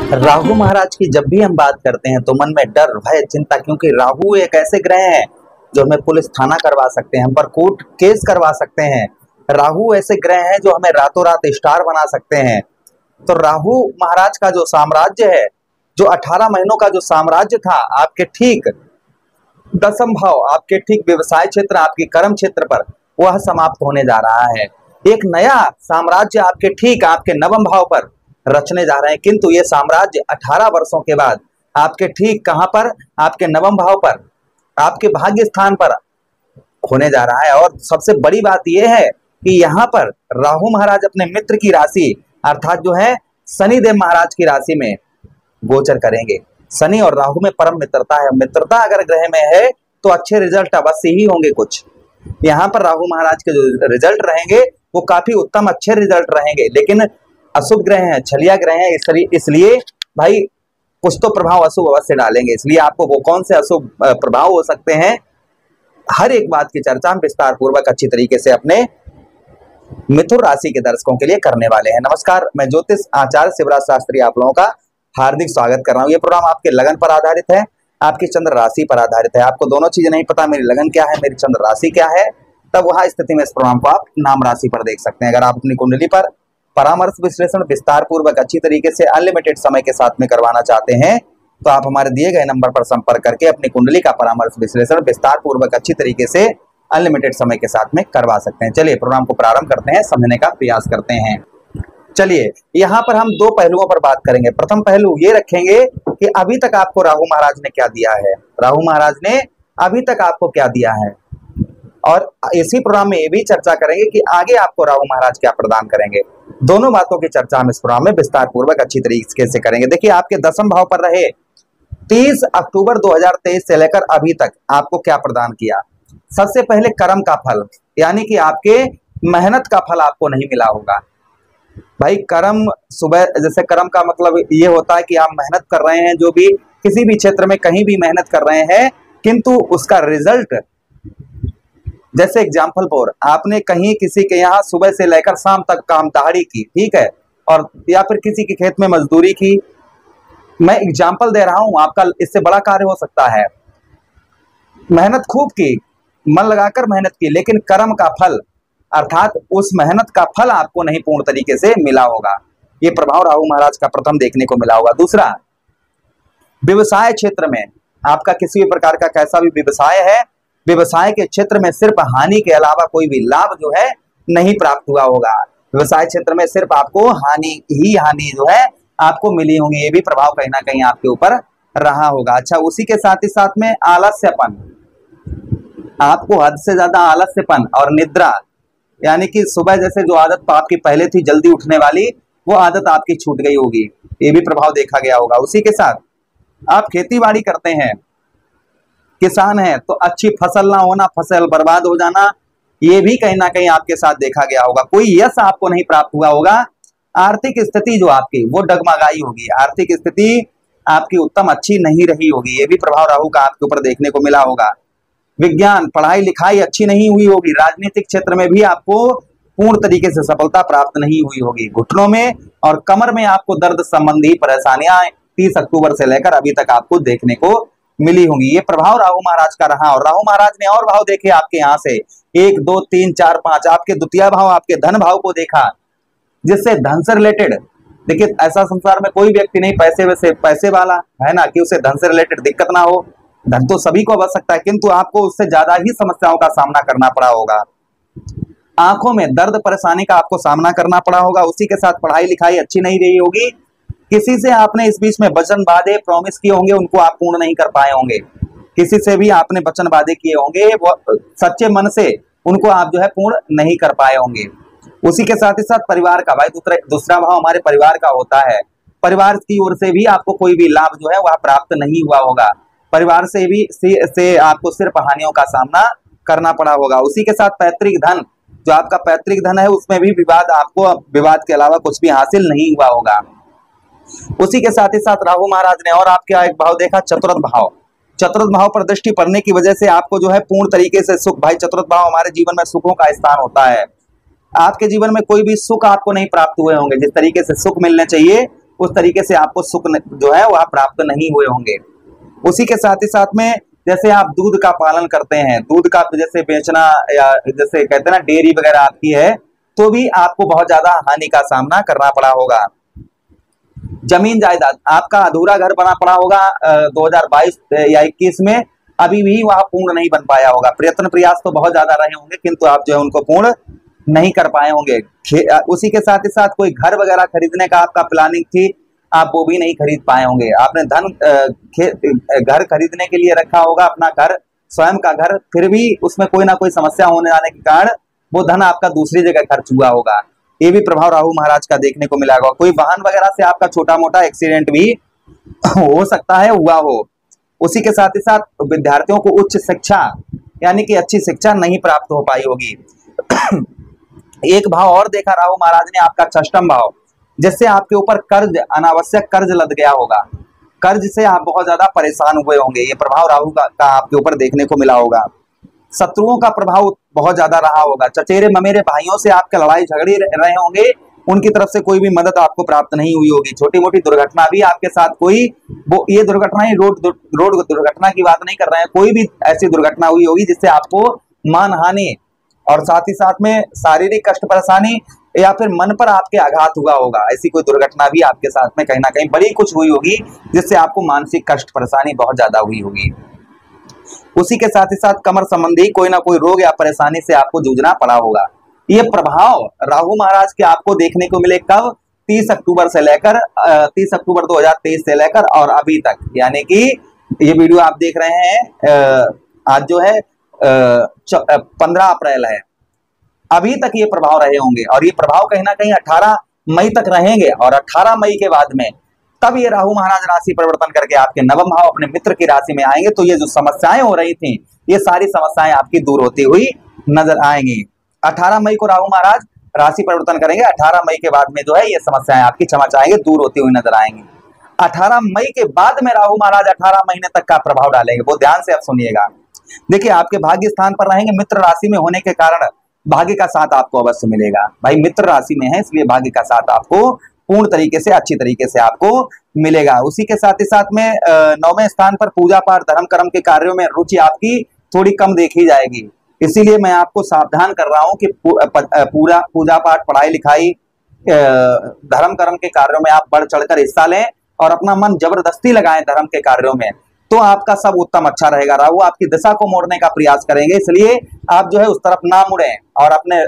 राहु महाराज की जब भी हम बात करते हैं तो मन में डर, भय, चिंता, क्योंकि राहु एक ऐसे ग्रह हैं जो हमें पुलिस थाना करवा सकते हैं, हम पर कोर्ट केस करवा सकते हैं। राहु ऐसे ग्रह हैं जो हमें रातों रात स्टार बना सकते हैं। तो राहु महाराज का जो साम्राज्य है, जो 18 महीनों का जो साम्राज्य था, आपके ठीक दसम भाव, आपके ठीक व्यवसाय क्षेत्र, आपके कर्म क्षेत्र पर वह समाप्त होने जा रहा है। एक नया साम्राज्य आपके ठीक आपके नवम भाव पर रचने जा रहे हैं, किंतु ये साम्राज्य 18 वर्षों के बाद आपके ठीक कहां पर, आपके नवम भाव पर, आपके भाग्य स्थान पर होने जा रहा है। और सबसे बड़ी बात यह है कि यहाँ पर राहु महाराज अपने मित्र की राशि अर्थात जो है शनिदेव महाराज की राशि में गोचर करेंगे। शनि और राहु में परम मित्रता है। मित्रता अगर ग्रह में है तो अच्छे रिजल्ट अवश्य ही होंगे। कुछ यहाँ पर राहु महाराज के जो रिजल्ट रहेंगे वो काफी उत्तम अच्छे रिजल्ट रहेंगे, लेकिन अशुभ ग्रह हैं, छलिया ग्रह हैं, इसलिए भाई कुछ तो प्रभाव अशुभ अवश्य डालेंगे। इसलिए आपको वो कौन से अशुभ प्रभाव हो सकते हैं, हर एक बात की चर्चा हम विस्तार पूर्वक अच्छी तरीके से अपने मिथुन राशि के दर्शकों के लिए करने वाले हैं। नमस्कार, मैं ज्योतिष आचार्य शिवराज शास्त्री आप लोगों का हार्दिक स्वागत कर रहा हूँ। ये प्रोग्राम आपके लगन पर आधारित है, आपकी चंद्र राशि पर आधारित है। आपको दोनों चीजें नहीं पता, मेरी लगन क्या है, मेरी चंद्र राशि क्या है, तब वह स्थिति में इस प्रोग्राम को आप नाम राशि पर देख सकते हैं। अगर आप अपनी कुंडली पर परामर्श विश्लेषण विस्तार पूर्वक अच्छी तरीके से अनलिमिटेड समय के साथ में करवाना चाहते हैं तो आप हमारे दिए गए नंबर पर संपर्क करके अपनी कुंडली का परामर्श विश्लेषण विस्तार पूर्वक अच्छी तरीके से अनलिमिटेड समय के साथ में करवा सकते हैं। चलिए प्रोग्राम को प्रारंभ करते हैं, समझने का प्रयास करते हैं। चलिए यहाँ पर हम दो पहलुओं पर बात करेंगे। प्रथम पहलू ये रखेंगे कि अभी तक आपको राहु महाराज ने क्या दिया है, राहु महाराज ने अभी तक आपको क्या दिया है, और इसी प्रोग्राम में ये भी चर्चा करेंगे कि आगे आपको राहु महाराज क्या प्रदान करेंगे। दोनों बातों की चर्चा हम इस प्रोग्राम में विस्तार पूर्वक अच्छी तरीके से करेंगे। देखिए आपके दसम भाव पर रहे 30 अक्टूबर 2023 से लेकर अभी तक आपको क्या प्रदान किया। सबसे पहले कर्म का फल, यानी कि आपके मेहनत का फल आपको नहीं मिला होगा। भाई कर्म, सुबह जैसे कर्म का मतलब ये होता है कि आप मेहनत कर रहे हैं, जो भी किसी भी क्षेत्र में कहीं भी मेहनत कर रहे हैं, किंतु उसका रिजल्ट, जैसे एग्जाम्पल फॉर आपने कहीं किसी के यहाँ सुबह से लेकर शाम तक काम दहाड़ी की, ठीक है, और या फिर किसी के खेत में मजदूरी की। मैं एग्जाम्पल दे रहा हूं, आपका इससे बड़ा कार्य हो सकता है। मेहनत खूब की, मन लगाकर मेहनत की, लेकिन कर्म का फल अर्थात उस मेहनत का फल आपको नहीं पूर्ण तरीके से मिला होगा। ये प्रभाव राहु महाराज का प्रथम देखने को मिला होगा। दूसरा, व्यवसाय क्षेत्र में आपका किसी भी प्रकार का कैसा भी व्यवसाय है, व्यवसाय के क्षेत्र में सिर्फ हानि के अलावा कोई भी लाभ जो है नहीं प्राप्त हुआ होगा। व्यवसाय क्षेत्र में सिर्फ आपको हानि जो है आपको मिली होंगी। ये भी प्रभाव कहीं ना कहीं आपके ऊपर रहा होगा। अच्छा, उसी के साथ ही साथ में आलस्यपन, आपको हद से ज्यादा आलस्यपन और निद्रा, यानी कि सुबह जैसे जो आदत आपकी पहले थी जल्दी उठने वाली, वो आदत आपकी छूट गई होगी। ये भी प्रभाव देखा गया होगा। उसी के साथ आप खेती बाड़ी करते हैं, किसान हैं, तो अच्छी फसल ना होना, फसल बर्बाद हो जाना, ये भी कहीं ना कहीं आपके साथ देखा गया होगा। कोई यश आपको नहीं प्राप्त हुआ होगा। आर्थिक स्थिति जो आपकी वो डगमगाई होगी, आर्थिक स्थिति आपकी उत्तम अच्छी नहीं रही होगी। ये भी प्रभाव राहु का आपके ऊपर देखने को मिला होगा। विज्ञान, पढ़ाई लिखाई अच्छी नहीं हुई होगी। राजनीतिक क्षेत्र में भी आपको पूर्ण तरीके से सफलता प्राप्त नहीं हुई होगी। घुटनों में और कमर में आपको दर्द संबंधी परेशानियां 30 अक्टूबर से लेकर अभी तक आपको देखने को मिली होंगी। ये प्रभाव राहु महाराज का रहा। और राहु महाराज ने और भाव देखे आपके यहाँ से 1 2 3 4 5, आपके द्वितीय भाव, आपके धन भाव को देखा, जिससे धन से रिलेटेड, देखिए ऐसा संसार में कोई व्यक्ति नहीं पैसे वाला है ना, कि उसे धन से रिलेटेड दिक्कत ना हो। धन तो सभी को आवश्यकता है, किंतु आपको उससे ज्यादा ही समस्याओं का सामना करना पड़ा होगा। आंखों में दर्द परेशानी का आपको सामना करना पड़ा होगा। उसी के साथ पढ़ाई लिखाई अच्छी नहीं रही होगी। किसी से आपने इस बीच में वचन वादे प्रॉमिस किए होंगे, उनको आप पूर्ण नहीं कर पाए होंगे। किसी से भी आपने वचन वादे किए होंगे, वो सच्चे मन से उनको आप जो है पूर्ण नहीं कर पाए होंगे। उसी के साथ ही साथ परिवार का, भाई दूसरा भाव हमारे परिवार का होता है। परिवार की ओर से भी आपको कोई भी लाभ जो है वह प्राप्त नहीं हुआ होगा। परिवार से भी आपको सिर्फ हानियों का सामना करना पड़ा होगा। उसी के साथ पैतृक धन, जो आपका पैतृक धन है उसमें भी आपको विवाद के अलावा कुछ भी हासिल नहीं हुआ होगा। उसी के साथ ही साथ राहु महाराज ने और आपका एक भाव देखा, चतुर्थ भाव। चतुर्थ भाव पर दृष्टि पड़ने की वजह से आपको जो है पूर्ण तरीके से सुख, भाई चतुर्थ भाव हमारे जीवन में सुखों का स्थान होता है। आपके जीवन में कोई भी सुख आपको नहीं प्राप्त हुए होंगे। जिस तरीके से सुख मिलने चाहिए उस तरीके से आपको सुख जो है वह प्राप्त नहीं हुए होंगे। उसी के साथ ही साथ में जैसे आप दूध का पालन करते हैं, दूध का जैसे बेचना या जैसे कहते हैं ना डेयरी वगैरह आपकी है, तो भी आपको बहुत ज्यादा हानि का सामना करना पड़ा होगा। जमीन जायदाद, आपका अधूरा घर बना पड़ा होगा 2022 या 21 में, अभी भी वह पूर्ण नहीं बन पाया होगा। प्रयत्न प्रयास तो बहुत ज्यादा रहे होंगे किंतु आप जो है उनको पूर्ण नहीं कर पाए होंगे। उसी के साथ ही साथ कोई घर वगैरह खरीदने का आपका प्लानिंग थी, आप वो भी नहीं खरीद पाए होंगे। आपने धन घर खरीदने के लिए रखा होगा, अपना घर, स्वयं का घर, फिर भी उसमें कोई ना कोई समस्या होने जाने के कारण वो धन आपका दूसरी जगह खर्च हुआ होगा। ये भी प्रभाव राहु महाराज का देखने को मिला होगा। कोई वाहन वगैरह से आपका छोटा मोटा एक्सीडेंट भी हो सकता है, हुआ हो। उसी के साथ ही साथ विद्यार्थियों को उच्च शिक्षा यानी कि अच्छी शिक्षा नहीं प्राप्त हो पाई होगी। एक भाव और देखा राहु महाराज ने, आपका षष्ठम भाव, जिससे आपके ऊपर कर्ज, अनावश्यक कर्ज लद गया होगा। कर्ज से आप बहुत ज्यादा परेशान हुए होंगे, ये प्रभाव राहु का आपके ऊपर देखने को मिला होगा। शत्रुओं का प्रभाव बहुत ज्यादा रहा होगा। चचेरे ममेरे भाइयों से आपके लड़ाई झगड़े रहे होंगे, उनकी तरफ से कोई भी मदद आपको प्राप्त नहीं हुई होगी। छोटी मोटी दुर्घटना भी आपके साथ कोई, वो ये दुर्घटना ही रोड दुर्घटना की बात नहीं कर रहे हैं, कोई भी ऐसी दुर्घटना हुई होगी जिससे आपको मानहानि और साथ ही साथ में शारीरिक कष्ट परेशानी या फिर मन पर आपके आघात हुआ होगा। ऐसी कोई दुर्घटना भी आपके साथ में कहीं ना कहीं बड़ी कुछ हुई होगी जिससे आपको मानसिक कष्ट परेशानी बहुत ज्यादा हुई होगी। उसी के साथ ही साथ कमर संबंधी कोई ना कोई रोग या परेशानी से आपको जूझना पड़ा होगा। ये प्रभाव राहु महाराज के आपको देखने को मिले कब? 30 अक्टूबर से लेकर 30 अक्टूबर 2023 से लेकर और अभी तक, यानी कि ये वीडियो आप देख रहे हैं आज जो है 15 अप्रैल है, अभी तक ये प्रभाव रहे होंगे और ये प्रभाव कहीं ना कहीं 18 मई तक रहेंगे। और 18 मई के बाद में तब ये राहु महाराज राशि परिवर्तन करके आपके नवम भाव अपने मित्र की राशि में आएंगे, तो ये जो समस्याएं हो रही थी ये सारी समस्याएं आपकी दूर होती हुई नजर आएंगी। 18 मई को राहु महाराज राशि परिवर्तन करेंगे, 18 मई के बाद में जो है ये समस्याएं आपकी क्षमा चाहेंगे, दूर होती हुई नजर आएंगी। 18 मई के बाद में राहु महाराज 18 महीने तक का प्रभाव डालेंगे, वो ध्यान से आप सुनिएगा। देखिए, आपके भाग्य स्थान पर रहेंगे, मित्र राशि में होने के कारण भाग्य का साथ आपको अवश्य मिलेगा। भाई मित्र राशि में है इसलिए भाग्य का साथ आपको पूर्ण तरीके से, अच्छी तरीके से आपको मिलेगा। उसी के साथ ही साथ में 9वें स्थान पर पूजा पाठ धर्म कर्म के कार्यों में रुचि आपकी थोड़ी कम देखी जाएगी, इसीलिए मैं आपको सावधान कर रहा हूं कि पूरा पूजा पाठ, पढ़ाई लिखाई, धर्म कर्म के कार्यों में आप बढ़ चढ़कर हिस्सा लें और अपना मन जबरदस्ती लगाएं धर्म के कार्यों में, तो आपका सब उत्तम अच्छा रहेगा। राहु आपकी दिशा को मोड़ने का प्रयास करेंगे, इसलिए आप जो है उस तरफ ना मुड़ें और अपने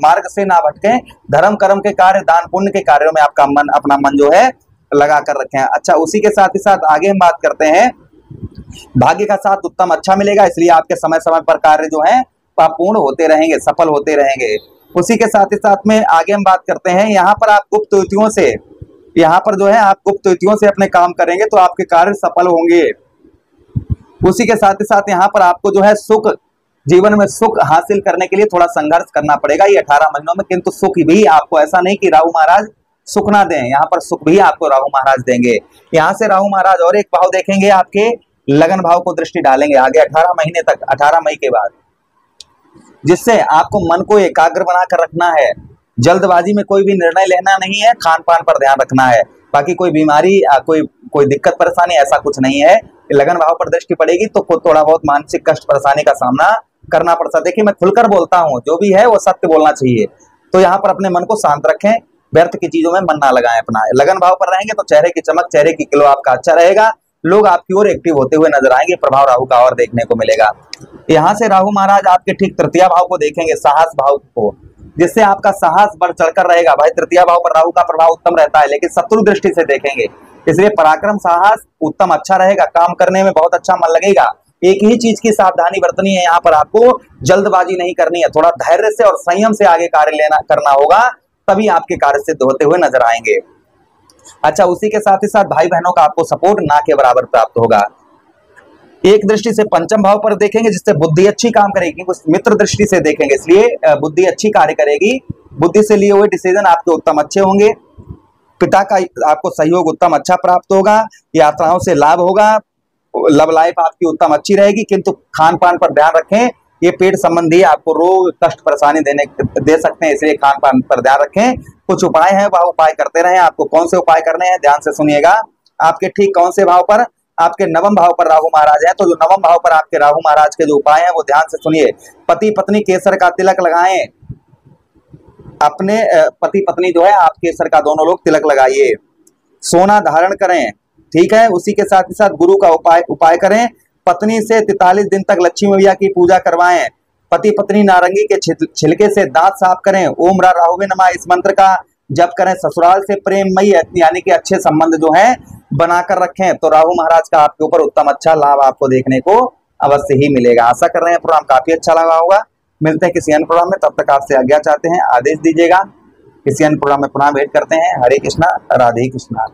मार्ग से ना भटकें। धर्म कर्म के कार्य, दान पुण्य के कार्यों में आपका मन, अपना मन जो है लगा कर रखें। अच्छा, उसी के साथ ही साथ आगे हम बात करते हैं, भाग्य का साथ उत्तम अच्छा मिलेगा, इसलिए आपके समय समय पर कार्य जो है पूर्ण होते रहेंगे, सफल होते रहेंगे। उसी के साथ ही साथ में आगे हम बात करते हैं, यहाँ पर आप गुप्त युतियों से, यहाँ पर जो है आप गुप्त युतियों से अपने काम करेंगे तो आपके कार्य सफल होंगे। उसी के साथ ही साथ यहाँ पर आपको जो है सुख, जीवन में सुख हासिल करने के लिए थोड़ा संघर्ष करना पड़ेगा ये 18 महीनों में, किंतु सुख भी आपको, ऐसा नहीं कि राहु महाराज सुख ना दें, यहाँ पर सुख भी आपको राहु महाराज देंगे। यहाँ से राहु महाराज और एक भाव देखेंगे, आपके लगन भाव को दृष्टि डालेंगे आगे 18 महीने तक, 18 मई के बाद, जिससे आपको मन को एकाग्र बनाकर रखना है। जल्दबाजी में कोई भी निर्णय लेना नहीं है, खान पान पर ध्यान रखना है, बाकी कोई बीमारी, कोई दिक्कत परेशानी ऐसा कुछ नहीं है। लगन भाव पर दृष्टि पड़ेगी तो थोड़ा बहुत मानसिक कष्ट परेशानी का सामना करना पड़ता है। देखिए, मैं खुलकर बोलता हूँ, जो भी है वो सत्य बोलना चाहिए, तो यहाँ पर अपने मन को शांत रखें, व्यर्थ की चीजों में मन ना लगाएं अपना। लगन भाव पर रहेंगे तो चेहरे की चमक, चेहरे की ग्लो आपका अच्छा रहेगा, लोग आपकी ओर एक्टिव होते हुए नजर आएंगे, प्रभाव राहु का और देखने को मिलेगा। यहाँ से राहु महाराज आपके ठीक तृतीय भाव को देखेंगे, साहस भाव को, जिससे आपका साहस बढ़ चढ़कर रहेगा। भाई तृतीय भाव पर राहु का प्रभाव उत्तम रहता है, लेकिन शत्रु दृष्टि से देखेंगे, इसलिए पराक्रम साहस उत्तम अच्छा रहेगा, काम करने में बहुत अच्छा मन लगेगा। एक ही चीज की सावधानी बरतनी है, यहाँ पर आपको जल्दबाजी नहीं करनी है, थोड़ा धैर्य से और संयम से आगे कार्य करना होगा, तभी आपके कार्य सिद्ध होते हुए नजर आएंगे। अच्छा, उसी के साथ ही साथ भाई बहनों का आपको सपोर्ट ना के बराबर प्राप्त होगा। एक दृष्टि से पंचम भाव पर देखेंगे, जिससे बुद्धि अच्छी काम करेगी, कुछ मित्र दृष्टि से देखेंगे, इसलिए बुद्धि अच्छी कार्य करेगी, बुद्धि से लिए हुए डिसीजन आपके उत्तम अच्छे होंगे, पिता का आपको सहयोग उत्तम अच्छा प्राप्त होगा, यात्राओं से लाभ होगा, लव लाइफ आपकी उत्तम अच्छी रहेगी, किंतु खान पान पर ध्यान रखें, ये पेट संबंधी आपको रोग कष्ट परेशानी दे सकते हैं, इसलिए खान पान पर ध्यान रखें। कुछ उपाय हैं, वह उपाय करते रहें। आपको कौन से उपाय करने हैं, ध्यान से सुनिएगा। आपके ठीक कौन से भाव पर, आपके नवम भाव पर राहु महाराज हैं, तो जो नवम भाव पर आपके राहु महाराज के जो उपाय हैं वो ध्यान से सुनिए। पति पत्नी केसर का तिलक लगाएं, अपने पति पत्नी जो है आप केसर का दोनों लोग तिलक लगाइए। सोना धारण करें, ठीक है। उसी के साथ ही साथ गुरु का उपाय करें। पत्नी से 43 दिन तक लक्ष्मी मैया की पूजा करवाएं। पति पत्नी नारंगी के छिलके से दांत साफ करें। ओम रा राहुवे नमः इस मंत्र का जप करें। ससुराल से प्रेममयी यानी कि अच्छे संबंध जो है बनाकर रखें, तो राहु महाराज का आपके ऊपर उत्तम अच्छा लाभ आपको देखने को अवश्य ही मिलेगा। आशा कर रहे हैं प्रोग्राम काफी अच्छा लगा होगा। मिलते हैं किसी अन्य प्रोग्राम में, तब तक आपसे आज्ञा चाहते हैं, आदेश दीजिएगा। किसी अन्य प्रोग्राम में पुनः भेंट करते हैं। हरे कृष्णा, राधे कृष्णा।